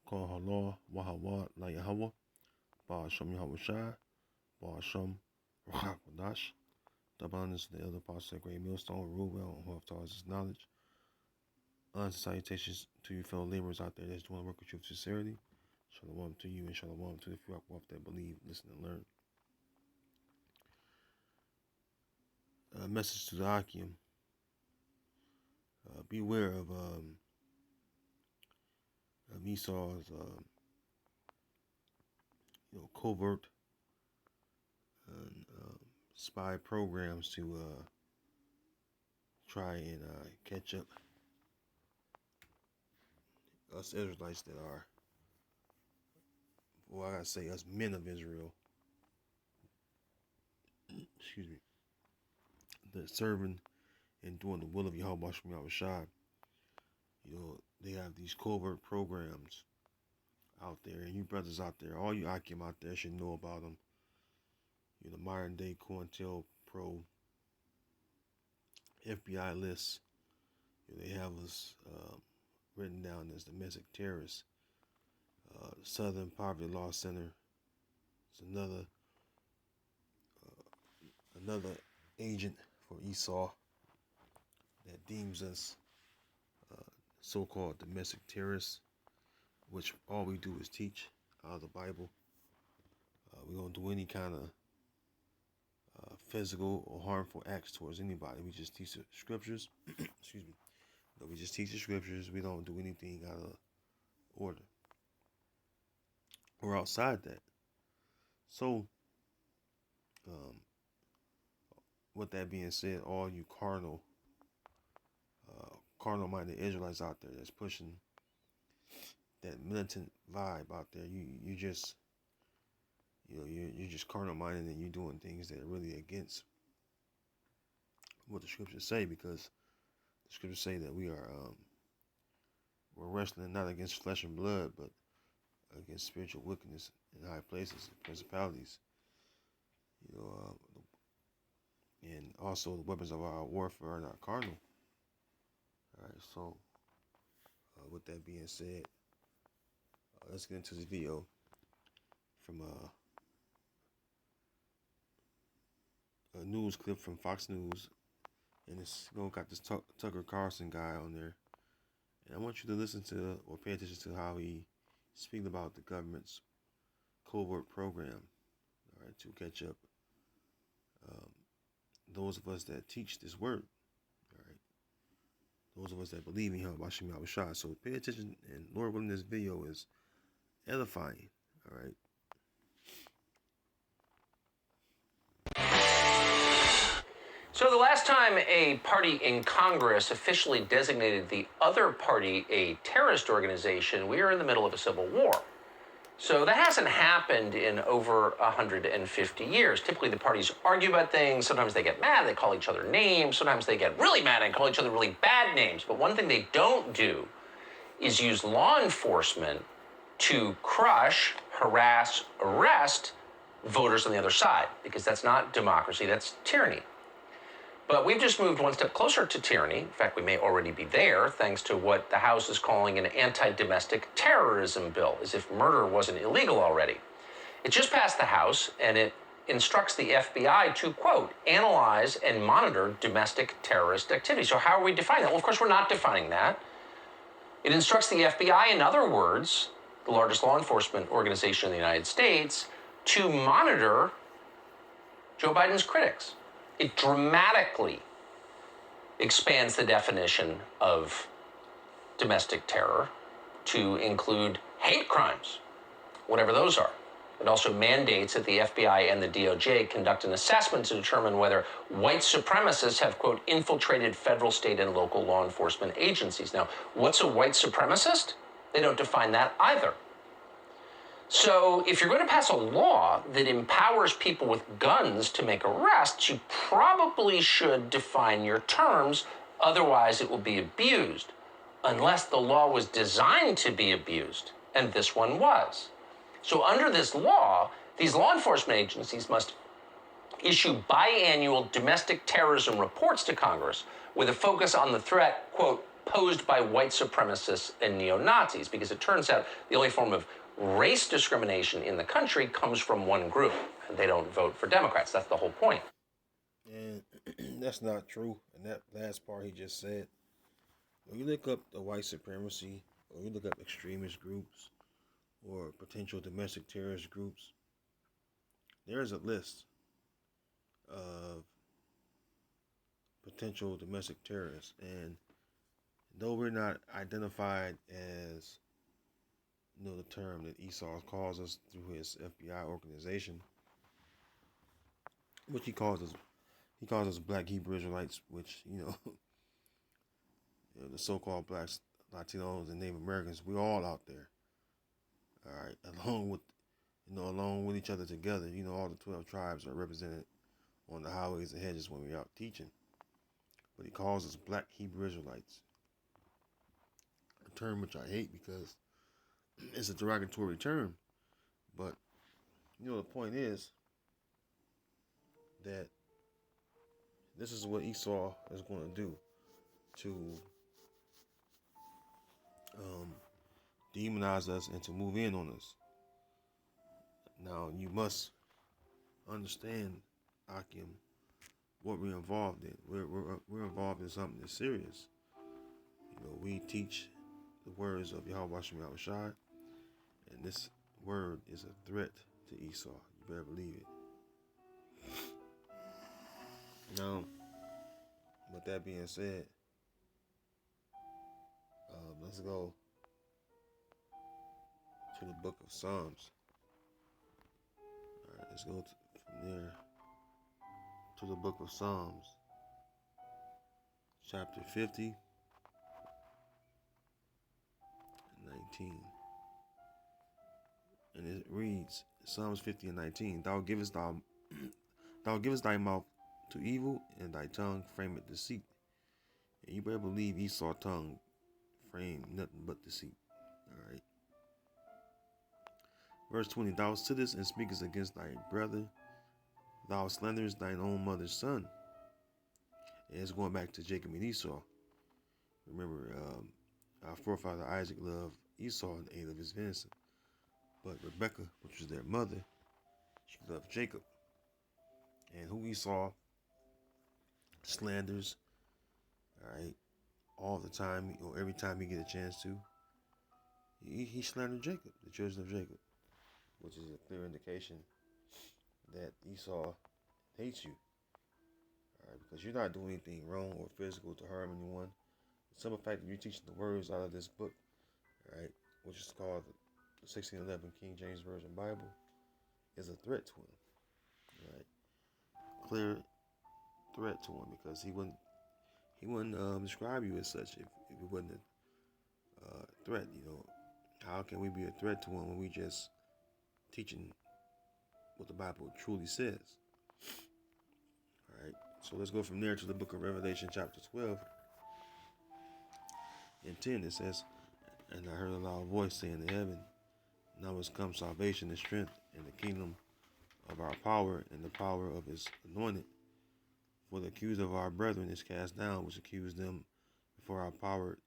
Call Allah, Wahawa, La Yahweh, Ba'asham Yahweh Shai, Ba'asham Rahak Wadash. The abundance of the elder apostle, great millstone, rule well, who have taught us his knowledge. Salutations to you fellow laborers out there that's doing work with truth and sincerity. Shalom to you and shalom to the few that believe, listen, and learn. Message to the Akim. Beware of Esau's covert and spy programs to try and catch up us Israelites that are, well, I gotta say us men of Israel, excuse me, that serving and doing the will of Yahweh Shem Yahushua. They have these covert programs out there, and you brothers out there, all you Akim out there should know about them. The modern day COINTELPRO FBI lists. They have us written down as domestic terrorists. Southern Poverty Law Center is another agent for Esau that deems us so-called domestic terrorists, which all we do is teach out of the Bible. We don't do any kind of physical or harmful acts towards anybody. We just teach the scriptures. Excuse me. We just teach the scriptures. We don't do anything out of order or outside that. So, with that being said, all you carnal-minded Israelites out there that's pushing that militant vibe out there, you're just carnal-minded, and you're doing things that are really against what the scriptures say, because the scriptures say that we're wrestling not against flesh and blood, but against spiritual wickedness in high places, principalities. And also the weapons of our warfare are not carnal. All right, so with that being said, let's get into this video from a news clip from Fox News, and it's got this Tucker Carlson guy on there, and I want you to listen to or pay attention to how he speaks about the government's covert program, all right, to catch up those of us that teach this word, all right, those of us that believe in Yahweh Shem Yahushua. So pay attention, and Lord willing, this video is edifying, all right. So the last time a party in Congress officially designated the other party a terrorist organization, we are in the middle of a civil war. So that hasn't happened in over 150 years. Typically the parties argue about things. Sometimes they get mad, they call each other names. Sometimes they get really mad and call each other really bad names. But one thing they don't do is use law enforcement to crush, harass, arrest voters on the other side, because that's not democracy, that's tyranny. But we've just moved one step closer to tyranny. In fact, we may already be there, thanks to what the House is calling an anti-domestic terrorism bill, as if murder wasn't illegal already. It just passed the House, and it instructs the FBI to, quote, analyze and monitor domestic terrorist activity. So how are we defining that? Well, of course, we're not defining that. It instructs the FBI, in other words, the largest law enforcement organization in the United States, to monitor Joe Biden's critics. It dramatically expands the definition of domestic terror to include hate crimes, whatever those are. It also mandates that the FBI and the DOJ conduct an assessment to determine whether white supremacists have, quote, infiltrated federal, state, and local law enforcement agencies. Now, what's a white supremacist? They don't define that either. So if you're going to pass a law that empowers people with guns to make arrests, you probably should define your terms. Otherwise, it will be abused, unless the law was designed to be abused, and this one was. So under this law, these law enforcement agencies must issue biannual domestic terrorism reports to Congress with a focus on the threat, quote, posed by white supremacists and neo-Nazis, because it turns out the only form of race discrimination in the country comes from one group, and they don't vote for Democrats. That's the whole point. And that's not true. And that last part he just said, when you look up the white supremacy, or you look up extremist groups, or potential domestic terrorist groups, there is a list of potential domestic terrorists. And though we're not identified as, the term that Esau calls us through his FBI organization, which he calls us Black Hebrew Israelites, which the so-called Blacks, Latinos, and Native Americans, we're all out there. All right, along with each other together. All the 12 tribes are represented on the highways and hedges when we're out teaching. But he calls us Black Hebrew Israelites, a term which I hate because it's a derogatory term. But the point is that this is what Esau is going to do to demonize us and to move in on us. Now, you must understand, Akim, what we're involved in. We're involved in something that's serious. We teach the words of Yahweh Shem Yahushai, and this word is a threat to Esau. You better believe it. Now, with that being said, let's go to the book of Psalms. All right, let's go from there to the book of Psalms, chapter 50 and 19. And it reads, Psalms 50 and 19, Thou givest thy mouth to evil, and thy tongue frameth deceit. And you better believe Esau's tongue framed nothing but deceit. All right. Verse 20, Thou sittest and speakest against thy brother. Thou slanderest thine own mother's son. And it's going back to Jacob and Esau. Remember, our forefather Isaac loved Esau and ate of his venison. But Rebekah, which was their mother, she loved Jacob. And who Esau slanders, all right, all the time, or every time he get a chance to, he slandered Jacob, the children of Jacob, which is a clear indication that Esau hates you, all right, because you're not doing anything wrong or physical to harm anyone. The simple fact that you're teaching the words out of this book, all right, which is called the 1611 King James Version Bible, is a threat to him, all right, clear threat to him, because he wouldn't describe you as such if it wasn't a threat. How can we be a threat to him when we just teaching what the Bible truly says? All right, so let's go from there to the book of Revelation, chapter 12 and 10. It says, And I heard a loud voice saying to heaven, Now has come salvation and strength and the kingdom of our power and the power of his anointed. For the accuser of our brethren is cast down, which accused them before our power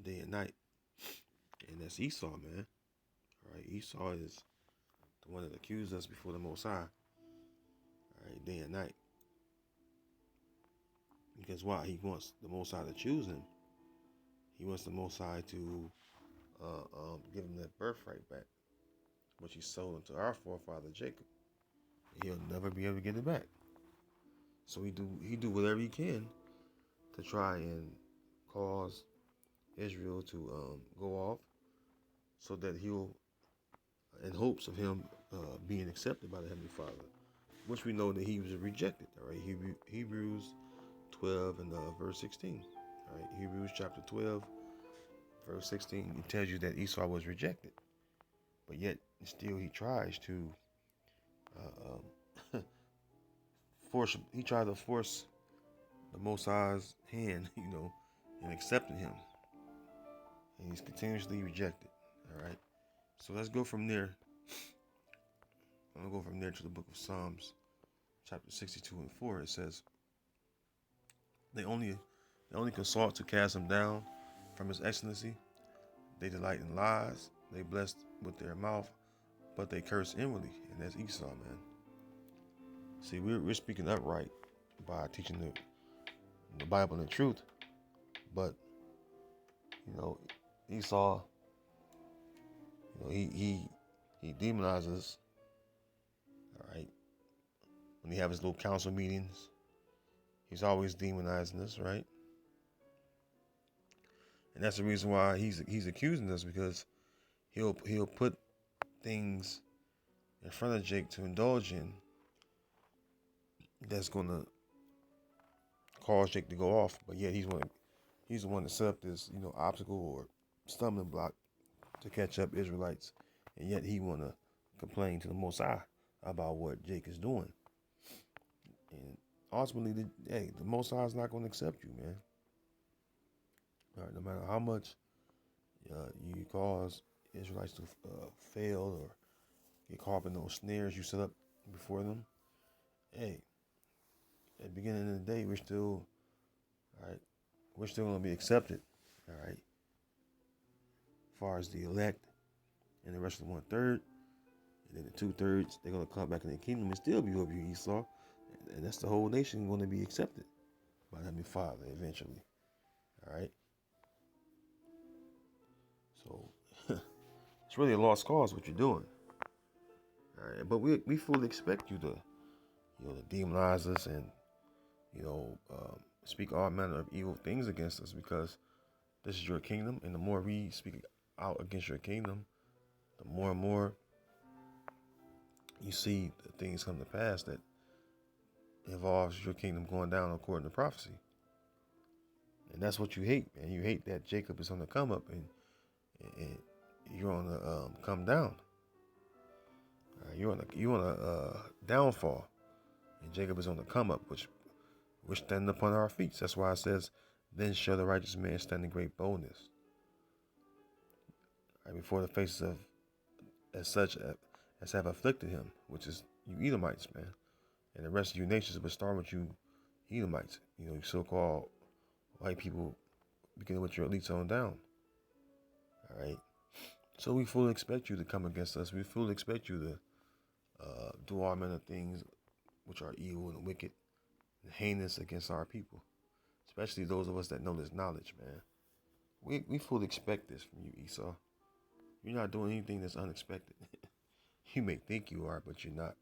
day and night. And that's Esau, man. All right, Esau is the one that accused us before the Most High. All right, day and night. Because why? He wants the Most High to choose him. He wants the Most High to give him that birthright back, which he sold unto our forefather Jacob. He'll never be able to get it back. So he do whatever he can to try and cause Israel to go off, so that he'll, in hopes of him being accepted by the Heavenly Father, which we know that he was rejected. All right, Hebrews 12 and verse 16. All right, Hebrews chapter 12, verse 16. It tells you that Esau was rejected, but yet still he tries to force. He tried to force the Most High's hand, in accepting him, and he's continuously rejected. All right, so let's go from there. I'm gonna go from there to the book of Psalms, chapter 62 and 4. It says, They only consult to cast him down, from his excellency. They delight in lies. They bless with their mouth, but they curse inwardly. And that's Esau, man. See, we're speaking upright by teaching the Bible and the truth. But, Esau, he demonizes, all right? When he have his little council meetings, he's always demonizing us, right? And that's the reason why he's accusing us, because he'll put things in front of Jake to indulge in that's gonna cause Jake to go off. But yet he's the one that set up this, obstacle or stumbling block to catch up Israelites, and yet he wanna complain to the Most High about what Jake is doing. And ultimately, the Most High is not going to accept you, man. All right, no matter how much you cause Israelites to fail or get caught up in those snares you set up before them, hey, at the beginning of the day, we're still going to be accepted, all right? As far as the elect and the rest of the 1/3, and then the 2/3, they're going to come back in the kingdom and still be over you, Esau. And that's the whole nation going to be accepted by Heavenly Father eventually, all right? So it's really a lost cause what you're doing, all right? But we fully expect you to, to demonize us and, speak all manner of evil things against us, because this is your kingdom, and the more we speak out against your kingdom, the more and more you see the things come to pass that involves your kingdom going down according to prophecy. And that's what you hate, man. You hate that Jacob is on the come up and you're on the come down. You're on a downfall, and Jacob is on the come up, which we're standing upon our feet. That's why it says, "Then shall the righteous man stand in great boldness, before the faces of such as have afflicted him," which is you Edomites, man, and the rest of you nations, but start with you Edomites. You so-called white people, beginning with your elites on down. All right. So we fully expect you to come against us. We fully expect you to do all manner of things which are evil and wicked and heinous against our people, especially those of us that know this knowledge, man. We fully expect this from you, Esau. You're not doing anything that's unexpected. You may think you are, but you're not.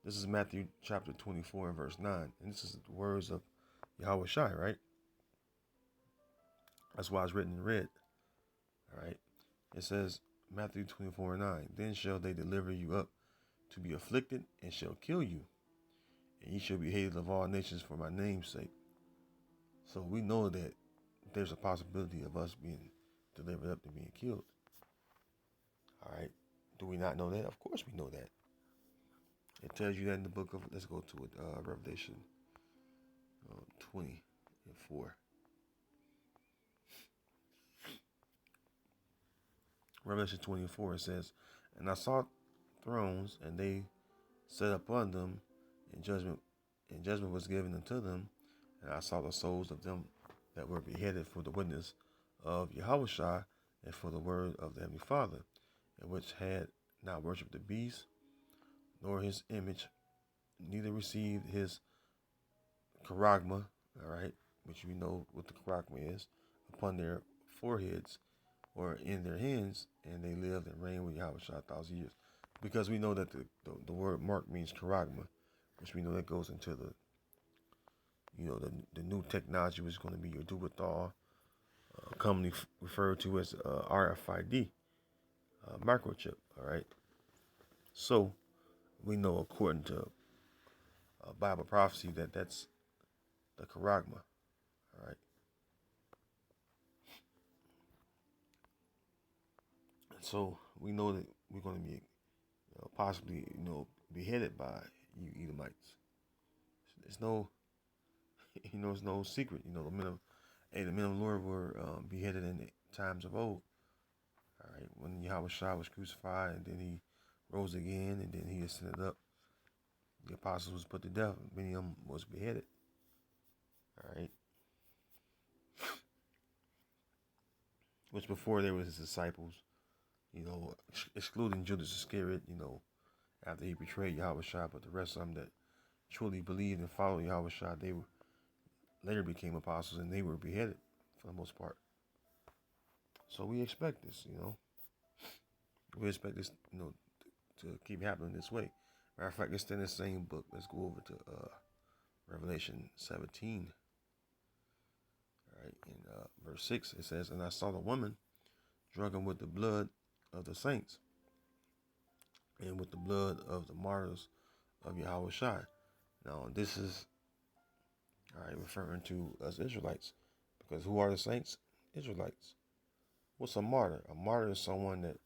This is Matthew chapter 24 and verse 9. And this is the words of Yahweh Shai, right? That's why it's written in red. All right. It says, Matthew 24 and 9. Then shall they deliver you up to be afflicted, and shall kill you. And ye shall be hated of all nations for my name's sake. So we know that there's a possibility of us being delivered up to being killed. All right. Do we not know that? Of course we know that. It tells you that in the book of, let's go to it, Revelation 20 and 4. Revelation 20 and 4, it says, "And I saw thrones, and they sat upon them, and judgment was given unto them. And I saw the souls of them that were beheaded for the witness of Yahushua and for the word of the Heavenly Father, and which had not worshipped the beast, nor his image, neither received his charagma," all right, which we know what the charagma is, "upon their foreheads or in their hands, and they lived and reigned with Yahushua 1,000 years." Because we know that the word mark means charagma, which we know that goes into the new technology, which is going to be your Dubathal, commonly referred to as RFID microchip. All right. So we know, according to Bible prophecy, that that's the charagma. All right. And so we know that we're going to be possibly beheaded by you Edomites. There's no it's no secret. The men of the Lord were beheaded in the times of old. All right, when Yahushua was crucified, and then he rose again, and then he ascended up, the apostles was put to death. Many of them was beheaded. All right. which before they were his disciples, excluding Judas Iscariot, after he betrayed Yahweh Shah, but the rest of them that truly believed and followed Yahweh Shah, they later became apostles and they were beheaded for the most part. So we expect this, We expect this, to keep happening this way. Matter of fact, it's in the same book. Let's go over to Revelation 17. All right, in verse 6, it says, "And I saw the woman drunken with the blood of the saints and with the blood of the martyrs of Yahweh Shai." Now, this is referring to us Israelites, because who are the saints? Israelites. What's a martyr? A martyr is someone that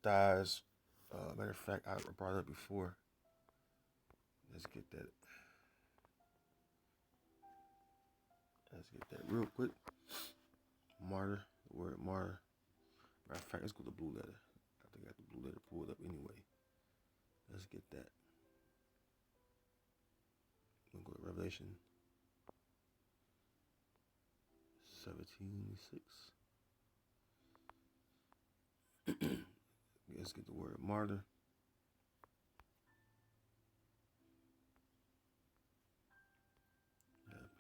dies. Matter of fact, I brought it up before. Let's get that. Real quick. Martyr, the word martyr. Matter of fact, let's go to the blue letter. I think I got the blue letter pulled up anyway. Let's get that. We'll go to Revelation 17:6. Let's get the word martyr.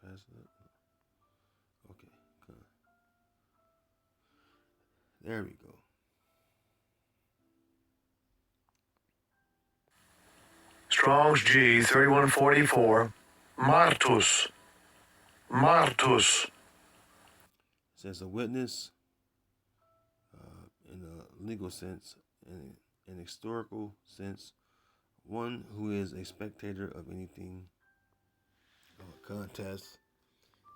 Pass it up. Okay, good. There we go. Strong's G 3144. Martus. Martus. It says a witness in a legal sense, in an historical sense, one who is a spectator of anything, contest.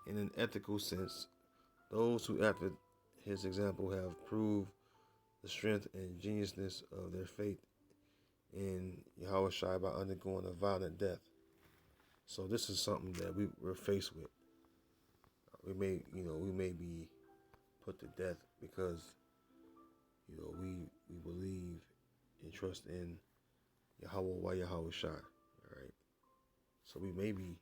In an ethical sense, those who, after his example, have proved the strength and genuineness of their faith in Yahweh Shai by undergoing a violent death. So this is something that we're faced with. We may be put to death because, we believe and trust in Yahweh Shai. All right. So we may be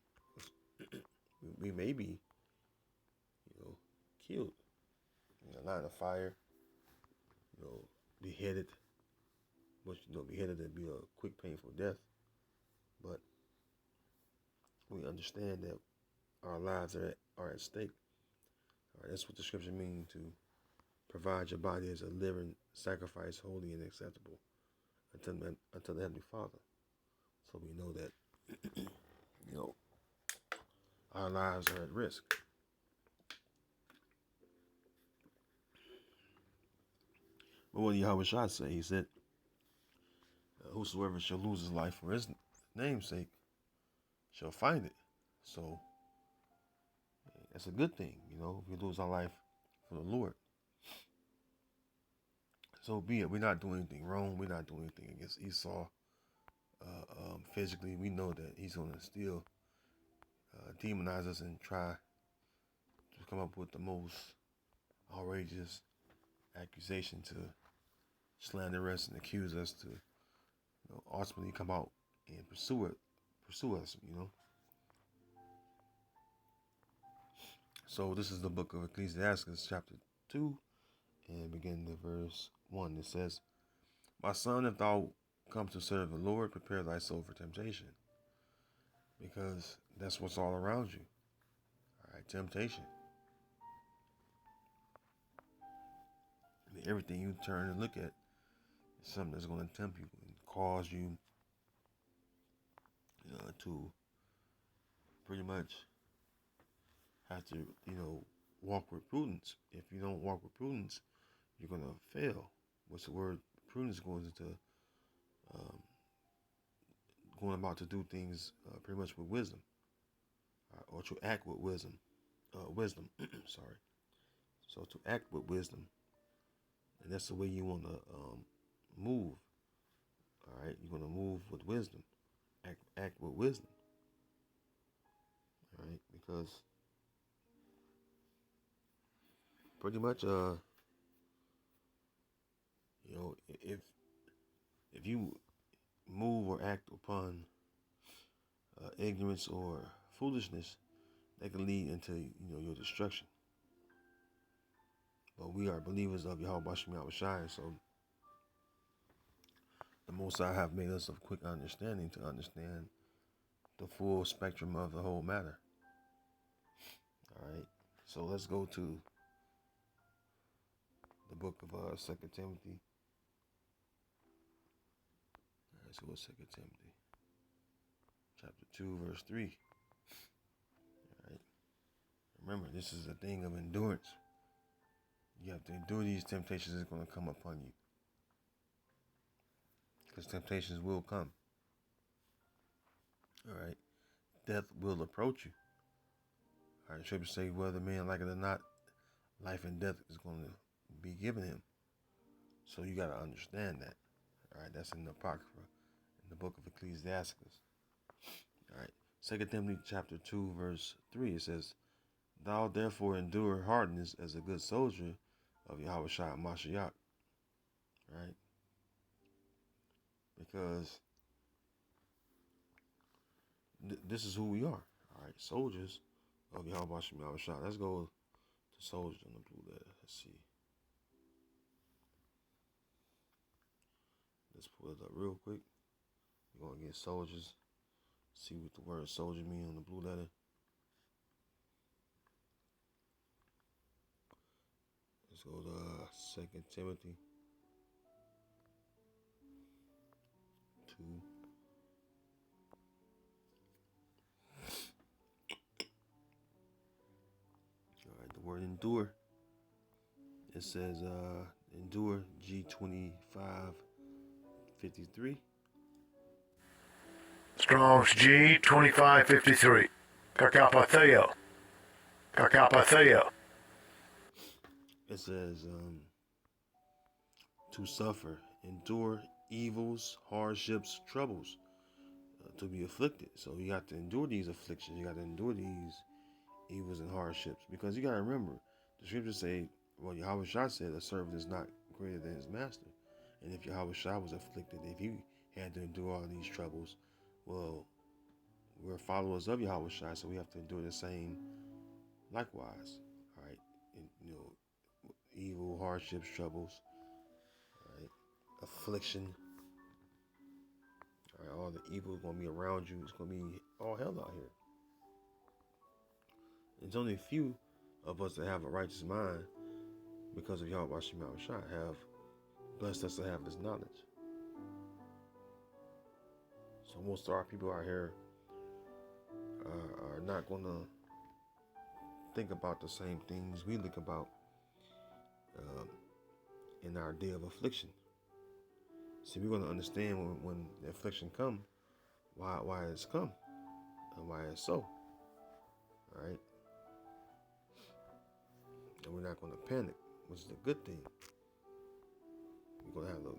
killed in a line of fire, beheaded, which, beheaded would be a quick, painful death. But we understand that our lives are at stake. All right, that's what the scripture means, to provide your body as a living sacrifice, holy and acceptable unto the Heavenly Father. So we know that, our lives are at risk. But what did Yahweh Shah say? He said, "Whosoever shall lose his life for his name's sake shall find it." So that's a good thing, if we lose our life for the Lord. So be it. We're not doing anything wrong. We're not doing anything against Esau. Physically, we know that he's going to still demonize us and try to come up with the most outrageous accusation to slander us and accuse us to, ultimately come out and pursue us. So this is the book of Ecclesiastes, chapter 2, and begin the verse 1. It says, "My son, if thou come to serve the Lord, prepare thy soul for temptation." Because that's what's all around you. All right, temptation. Everything you turn and look at is something that's going to tempt you and cause you to pretty much have to, walk with prudence. If you don't walk with prudence, you're going to fail. What's the word? Prudence goes into going about to do things pretty much with wisdom, or to act with wisdom. Sorry. So to act with wisdom, and that's the way you want to move. All right, you're going to move with wisdom, act with wisdom. All right, because pretty much, if you move or act upon ignorance or foolishness, that can lead into your destruction. But we are believers of Yahweh Shem Shai, so the Most High have made us of quick understanding to understand the full spectrum of the whole matter. All right, so let's go to the book of 2 Timothy. All right, so what's 2 Timothy? Chapter 2, verse 3. All right, remember, this is a thing of endurance. You have to endure these temptations that's going to come upon you. Because temptations will come. All right, death will approach you. All right, Scripture say whether man like it or not, life and death is going to be given him. So you got to understand that. All right, that's in the Apocrypha, in the book of Ecclesiasticus. All right, 2 Timothy chapter 2, verse 3, it says, Thou therefore endure hardness as a good soldier of Yahweh Shai Mashiach. Right? Because this is who we are. All right, soldiers of Yahweh Shai. Let's go to soldiers on the blue letter. Let's see. Let's pull it up real quick. We're going to get soldiers. See what the word soldier means on the blue letter. Let's go to 2 Timothy 2. All right, the word endure. It says endure G2553. Strong's G2553. Kakapatheo. Kakapatheo. It says to suffer, endure evils, hardships, troubles, to be afflicted. So you got to endure these afflictions. You got to endure these evils and hardships. Because you got to remember, the scriptures say, well, Yahweh Shai said a servant is not greater than his master. And if Yahweh Shai was afflicted, if he had to endure all these troubles, well, we're followers of Yahweh Shai, so we have to endure the same likewise. All right. And, evil, hardships, troubles, all right, affliction. All right, all the evil is going to be around you. It's going to be all hell out here. There's only a few of us that have a righteous mind because of Yahweh Shem Shai have blessed us to have this knowledge. So most of our people out here are not going to think about the same things we think about in our day of affliction. See, we're going to understand when the affliction come, why it's come and why it's so. All right? And we're not going to panic, which is a good thing. We're going to have the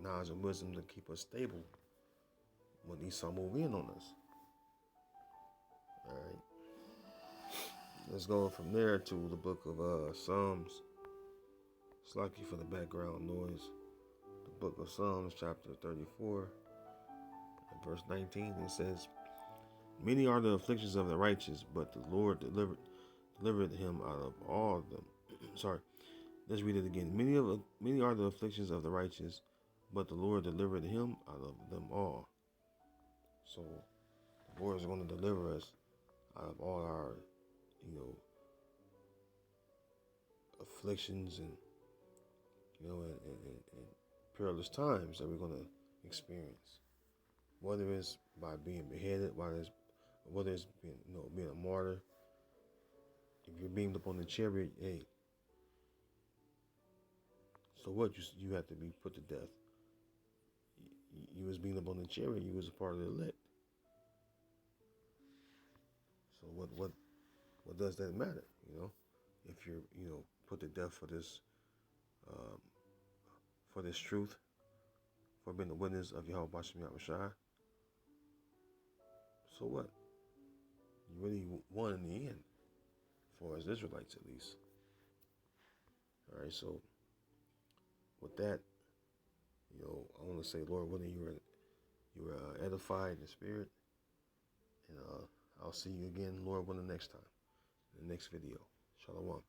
knowledge and wisdom to keep us stable when Esau move in on us. All right. Let's go from there to the book of Psalms. It's lucky for the background noise. The book of Psalms, chapter 34, verse 19, it says, Many are the afflictions of the righteous, but the Lord delivered him out of all of them. Sorry, let's read it again. Many are the afflictions of the righteous, but the Lord delivered him out of them all. So the Lord is going to deliver us out of all our, afflictions and perilous times that we're going to experience. Whether it's by being beheaded, whether it's being a martyr. If you're beamed up on the chariot, hey, so what? You have to be put to death. You was beamed up on the chariot. You was a part of the elect. So what does that matter? If you're put to death for this truth, for being a witness of Yahweh Shem Shai. So what? You really won in the end, for us Israelites at least. All right, so with that, I want to say, Lord willing, you were edified in the spirit, and I'll see you again, Lord willing, next time, in the next video. Shalom.